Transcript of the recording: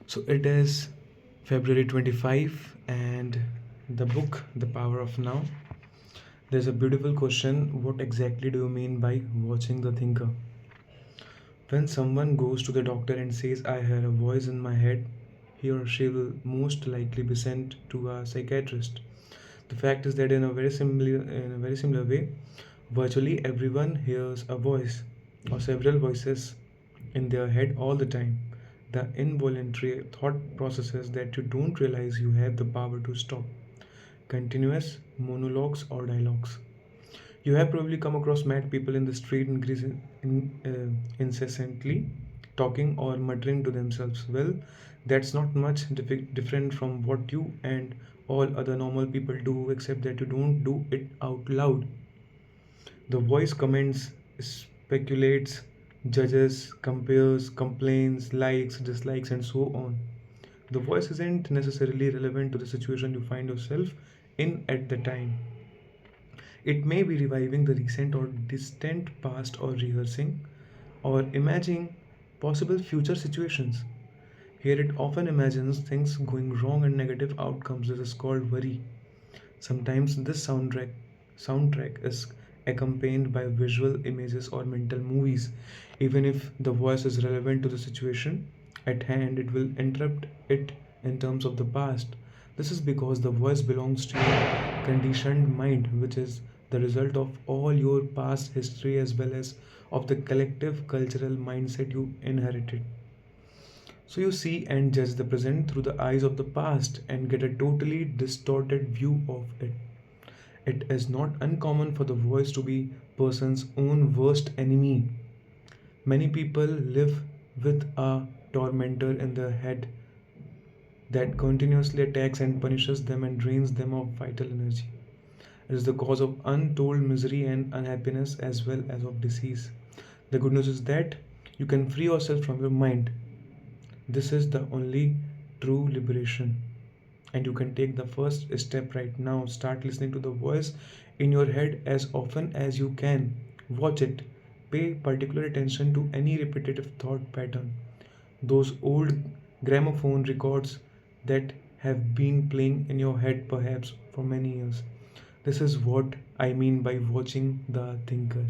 So it is February 25 and the book The Power of Now. There's a beautiful question: what exactly do you mean by watching the thinker? When someone goes to the doctor and says, I hear a voice in my head, he or she will most likely be sent to a psychiatrist. The fact is that in a very similar way, virtually everyone hears a voice or several voices in their head all the time. The involuntary thought processes that you don't realize you have the power to stop. Continuous monologues or dialogues. You have probably come across mad people in the street incessantly talking or muttering to themselves. Well, that's not much different from what you and all other normal people do, except that you don't do it out loud. The voice comments, speculates, judges, compares, complains, likes, dislikes, and so on. The voice isn't necessarily relevant to the situation you find yourself in at the time. It may be reviving the recent or distant past or rehearsing or imagining possible future situations. Here it often imagines things going wrong and negative outcomes. This is called worry. Sometimes this soundtrack is accompanied by visual images or mental movies. Even if the voice is relevant to the situation at hand, it will interrupt it in terms of the past. This is because the voice belongs to your conditioned mind, which is the result of all your past history as well as of the collective cultural mindset you inherited. So you see and judge the present through the eyes of the past and get a totally distorted view of it. It is not uncommon for the voice to be person's own worst enemy. Many people live with a tormentor in their head that continuously attacks and punishes them and drains them of vital energy. It is the cause of untold misery and unhappiness as well as of disease. The good news is that you can free yourself from your mind. This is the only true liberation. And you can take the first step right now. Start listening to the voice in your head as often as you can. Watch it. Pay particular attention to any repetitive thought pattern. Those old gramophone records that have been playing in your head perhaps for many years. This is what I mean by watching the thinker.